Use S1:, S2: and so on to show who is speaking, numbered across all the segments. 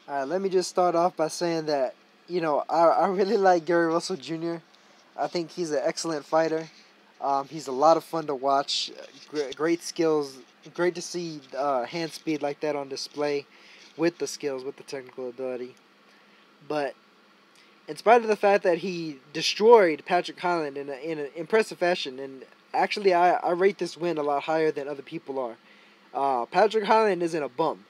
S1: Let me just start off by saying that, I really like Gary Russell Jr. I think he's an excellent fighter. He's a lot of fun to watch. Great skills. Great to see hand speed like that on display with the skills, with the technical ability. But in spite of the fact that he destroyed Patrick Hyland in an impressive fashion, and actually I rate this win a lot higher than other people are. Patrick Hyland isn't a bum.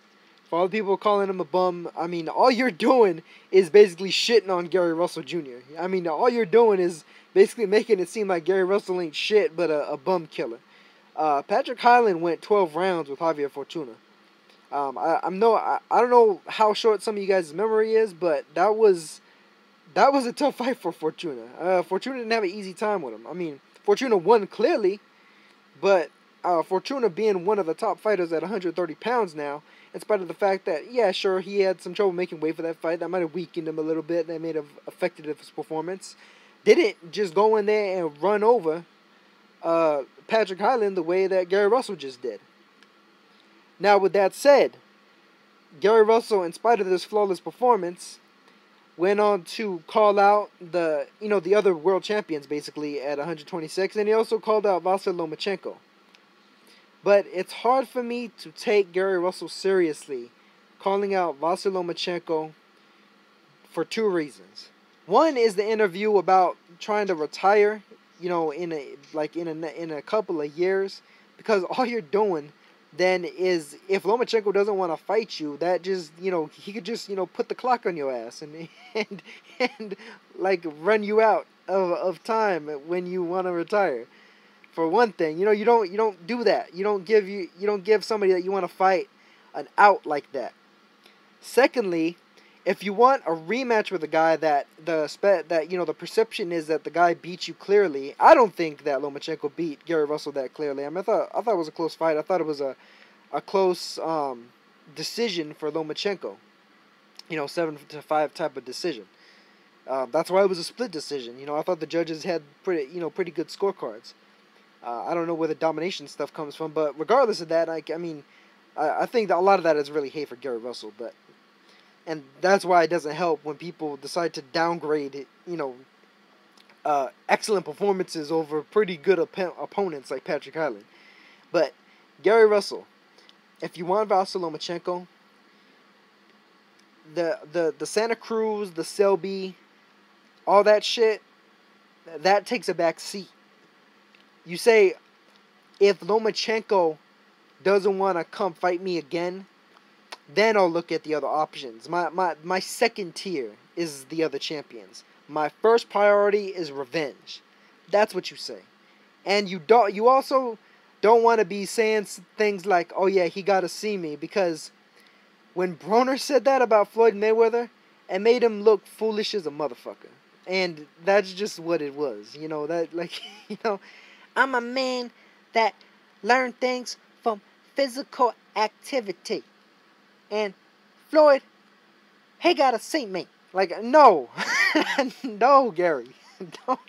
S1: For all the people calling him a bum, I mean, all you're doing is basically shitting on Gary Russell Jr. I mean, all you're doing is basically making it seem like Gary Russell ain't shit but a bum killer. Patrick Hyland went 12 rounds with Javier Fortuna. I don't know how short some of you guys' memory is, but that was a tough fight for Fortuna. Fortuna didn't have an easy time with him. I mean, Fortuna won clearly, but Fortuna being one of the top fighters at 130 pounds now, in spite of the fact that, yeah, sure, he had some trouble making weight for that fight. That might have weakened him a little bit. That may have affected his performance. Didn't just go in there and run over Patrick Hyland the way that Gary Russell just did. Now, with that said, Gary Russell, in spite of this flawless performance, went on to call out the other world champions basically at 126, and he also called out Vasily Lomachenko. But it's hard for me to take Gary Russell seriously, calling out Vasily Lomachenko for two reasons. One is the interview about trying to retire, in a couple of years, because all you're doing then is if Lomachenko doesn't want to fight you, that just he could just put the clock on your ass and and like run you out of time when you want to retire. For one thing, you don't do that. You don't give somebody that you want to fight an out like that. Secondly, if you want a rematch with a guy that the perception is that the guy beat you clearly, I don't think that Lomachenko beat Gary Russell that clearly. I mean, I thought it was a close fight. I thought it was a close decision for Lomachenko. 7-5 type of decision. That's why it was a split decision. I thought the judges had pretty good scorecards. I don't know where the domination stuff comes from, but regardless of that, I think that a lot of that is really hate for Gary Russell, and that's why it doesn't help when people decide to downgrade, excellent performances over pretty good opponents like Patrick Hyland. But Gary Russell, if you want Vasily Lomachenko, the Santa Cruz, the Selby, all that shit, that takes a back seat. You say, if Lomachenko doesn't want to come fight me again, then I'll look at the other options. My second tier is the other champions. My first priority is revenge. That's what you say. And you also don't want to be saying things like, oh yeah, he got to see me, because when Broner said that about Floyd Mayweather, it made him look foolish as a motherfucker. And that's just what it was. I'm a man that learned things from physical activity. And Floyd, he gotta see me. Like, no. No, Gary. Don't.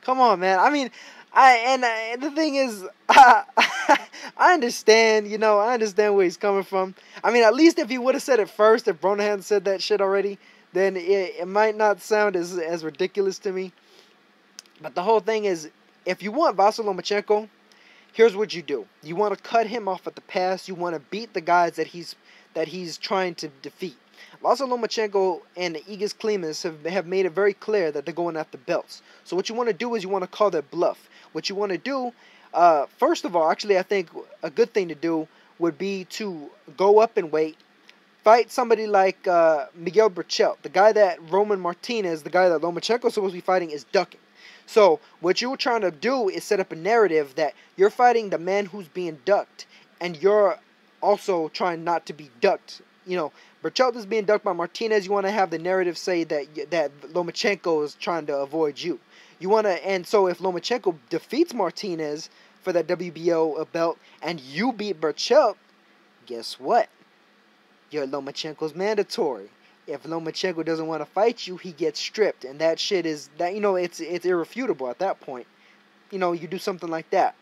S1: Come on, man. I mean, the thing is, I understand, I understand where he's coming from. I mean, at least if he would have said it first, if Broner hadn't said that shit already, then it might not sound as ridiculous to me. But the whole thing is, if you want Vasily Lomachenko, here's what you do. You want to cut him off at the pass. You want to beat the guys that he's trying to defeat. Vasily Lomachenko and Egis Klimas have made it very clear that they're going after belts. So what you want to do is you want to call their bluff. What you want to do, first of all, actually I think a good thing to do would be to go up in weight, fight somebody like Miguel Berchelt, the guy that Roman Martinez, the guy that Lomachenko's supposed to be fighting, is ducking. So what you're trying to do is set up a narrative that you're fighting the man who's being ducked, and you're also trying not to be ducked. Berchelt is being ducked by Martinez. You want to have the narrative say that Lomachenko is trying to avoid you. And so if Lomachenko defeats Martinez for that WBO belt, and you beat Berchelt, guess what? Your Lomachenko's mandatory. If Lomachenko doesn't want to fight you, he gets stripped, and that shit is it's irrefutable at that point. You do something like that.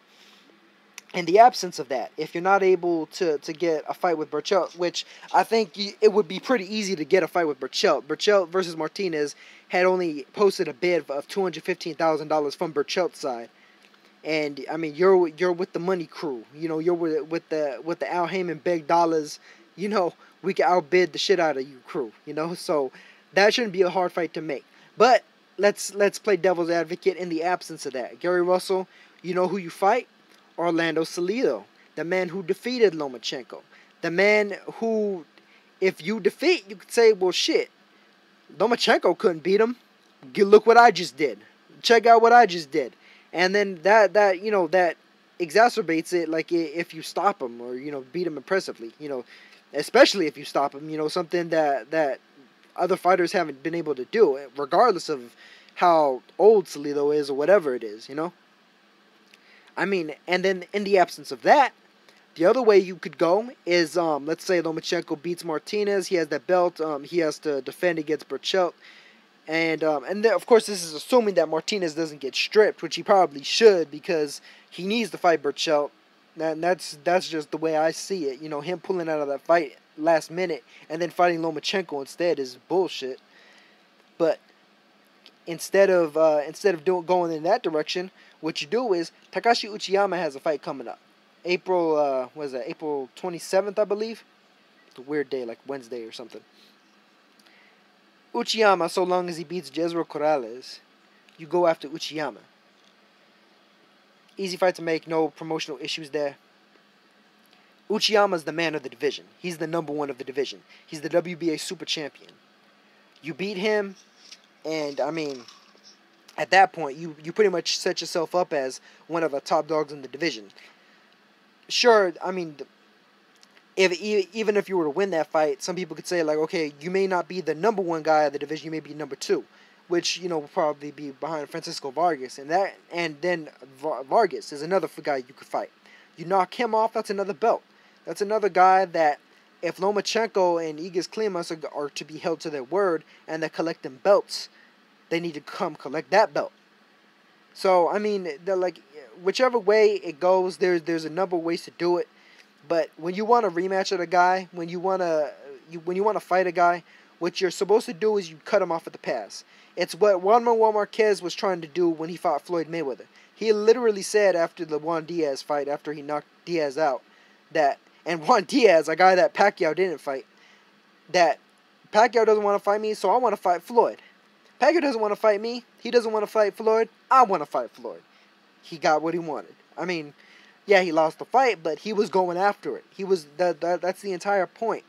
S1: in the absence of that, if you're not able to get a fight with Berchelt, which I think it would be pretty easy to get a fight with Berchelt. Berchelt versus Martinez had only posted a bid of $215,000 from Berchelt's side. And I mean, you're with the money crew. You know, you're with the Al Heyman big dollars. You know, we can outbid the shit out of you crew. You know, so that shouldn't be a hard fight to make. But let's play devil's advocate in the absence of that. Gary Russell, you know who you fight? Orlando Salido, the man who defeated Lomachenko, the man who, if you defeat, you could say, well, shit, Lomachenko couldn't beat him. Look what I just did. Check out what I just did. And then that you know, that exacerbates it, like if you stop him or, you know, beat him impressively, you know, especially if you stop him, you know, something that other fighters haven't been able to do, regardless of how old Salido is or whatever it is, you know. I mean, and then in the absence of that, the other way you could go is, let's say Lomachenko beats Martinez, he has that belt, he has to defend against Berchelt. And then, of course, this is assuming that Martinez doesn't get stripped, which he probably should, because he needs to fight Berchelt. And that's just the way I see it. You know, him pulling out of that fight last minute and then fighting Lomachenko instead is bullshit. But instead of going in that direction, what you do is Takashi Uchiyama has a fight coming up. April 27th, I believe. It's a weird day, like Wednesday or something. Uchiyama, so long as he beats Jezreel Corrales, you go after Uchiyama. Easy fight to make, no promotional issues there. Uchiyama's the man of the division. He's the number one of the division. He's the WBA super champion. You beat him, and I mean, at that point, you pretty much set yourself up as one of the top dogs in the division. Sure, I mean, even if you were to win that fight, some people could say, like, okay, you may not be the number one guy of the division, you may be number two, which, you know, will probably be behind Francisco Vargas, and then Vargas is another guy you could fight. You knock him off, that's another belt. That's another guy that, if Lomachenko and Igor Klimas are to be held to their word and they're collecting belts, they need to come collect that belt. So, I mean, they're like, whichever way it goes, there's a number of ways to do it. But when you want a rematch of a guy, when you want to fight a guy, what you're supposed to do is you cut him off at the pass. It's what Juan Manuel Marquez was trying to do when he fought Floyd Mayweather. He literally said after the Juan Diaz fight, after he knocked Diaz out, that, and Juan Diaz, a guy that Pacquiao didn't fight, that Pacquiao doesn't want to fight me, so I want to fight Floyd. Pacquiao doesn't want to fight me. He doesn't want to fight Floyd. I want to fight Floyd. He got what he wanted. I mean, yeah, he lost the fight, but he was going after it. He was that's the entire point.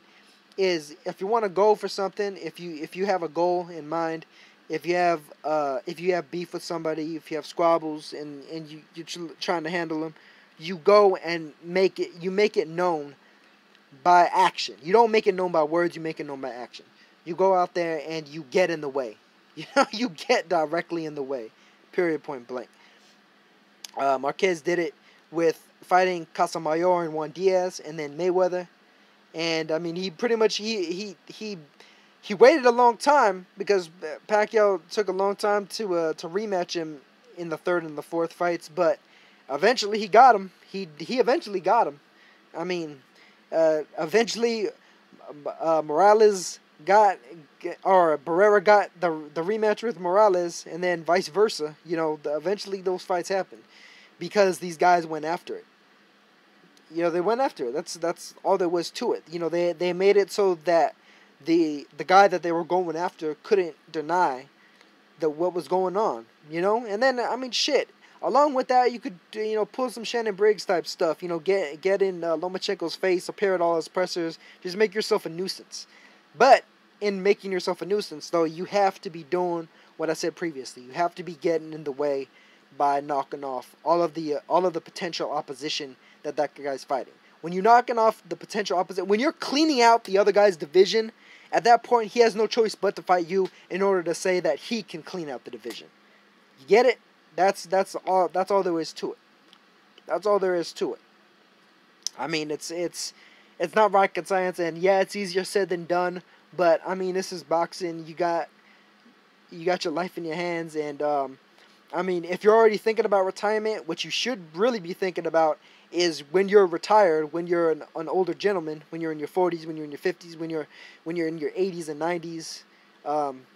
S1: Is if you want to go for something, if you have a goal in mind, if you have beef with somebody, if you have squabbles and you're trying to handle them, you go and make it known by action. You don't make it known by words. You make it known by action. You go out there and you get in the way. You know, you get directly in the way. Period. Point blank. Marquez did it with fighting Casamayor and Juan Diaz, and then Mayweather. And I mean, he pretty much he waited a long time because Pacquiao took a long time to rematch him in the third and the fourth fights, but eventually he got him. He eventually got him. I mean, eventually Morales Barrera got the rematch with Morales, and then vice versa. You know, eventually those fights happened because these guys went after it. You know, they went after it. That's all there was to it. You know, they made it so that the guy that they were going after couldn't deny what was going on. You know, and then I mean, shit. Along with that, you could, you know, pull some Shannon Briggs type stuff. You know, get in Lomachenko's face, appear at all his pressers, just make yourself a nuisance. But in making yourself a nuisance, though, you have to be doing what I said previously. You have to be getting in the way by knocking off all of the potential opposition that guy's fighting. When you're knocking off the potential opposition, when you're cleaning out the other guy's division, at that point he has no choice but to fight you in order to say that he can clean out the division. You get it? That's all there is to it. That's all there is to it. I mean, it's not rocket science, and yeah, it's easier said than done. But I mean, this is boxing. You got your life in your hands, and I mean, if you're already thinking about retirement, what you should really be thinking about is when you're retired, when you're an older gentleman, when you're in your 40s, when you're in your 50s, when you're in your 80s and 90s,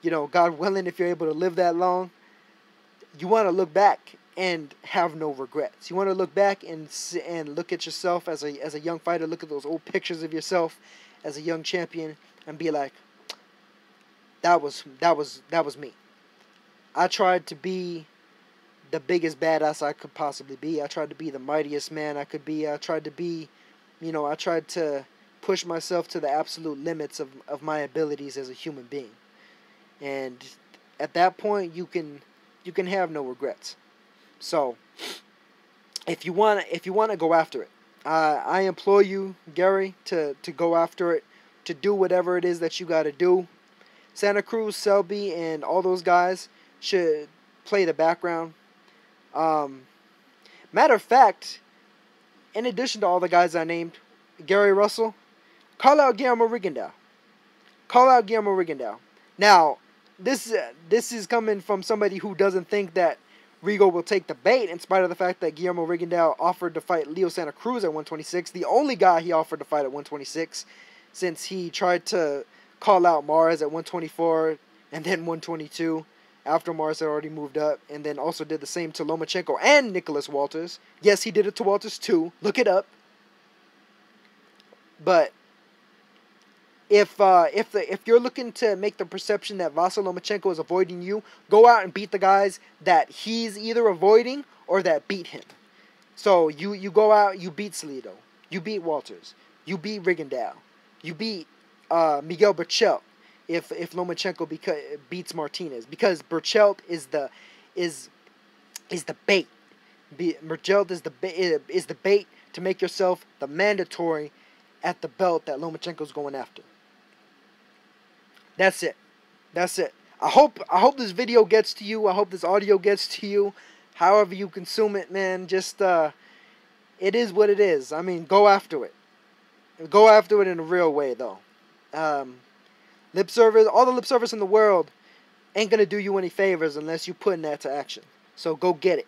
S1: you know, God willing, if you're able to live that long, you want to look back and have no regrets. You want to look back and look at yourself as a young fighter, look at those old pictures of yourself as a young champion, and be like, that was me. I tried to be the biggest badass I could possibly be. I tried to be the mightiest man I could be. I tried to be, you know, I tried to push myself to the absolute limits of my abilities as a human being. And at that point, you can have no regrets. So, if you want to go after it, I implore you, Gary, to go after it, to do whatever it is that you got to do. Santa Cruz, Selby, and all those guys should play the background. Matter of fact, in addition to all the guys I named, Gary Russell, call out Guillermo Rigondeaux. Call out Guillermo Rigondeaux. Now, this is coming from somebody who doesn't think that Rigo will take the bait, in spite of the fact that Guillermo Rigondeaux offered to fight Leo Santa Cruz at 126, the only guy he offered to fight at 126, since he tried to call out Mars at 124 and then 122 after Mars had already moved up, and then also did the same to Lomachenko and Nicholas Walters. Yes, he did it to Walters too. Look it up. But if you're looking to make the perception that Vasyl Lomachenko is avoiding you, go out and beat the guys that he's either avoiding or that beat him. So you go out, you beat Salido, you beat Walters, you beat Rigondeaux, you beat Miguel Berchelt. If Lomachenko beats Martinez, because Berchelt is the bait. Berchelt is the bait to make yourself the mandatory at the belt that Lomachenko's going after. That's it. That's it. I hope this video gets to you. I hope this audio gets to you. However you consume it, man, just it is what it is. I mean, go after it. Go after it in a real way, though. Lip service, all the lip service in the world ain't gonna do you any favors unless you put that to action. So go get it.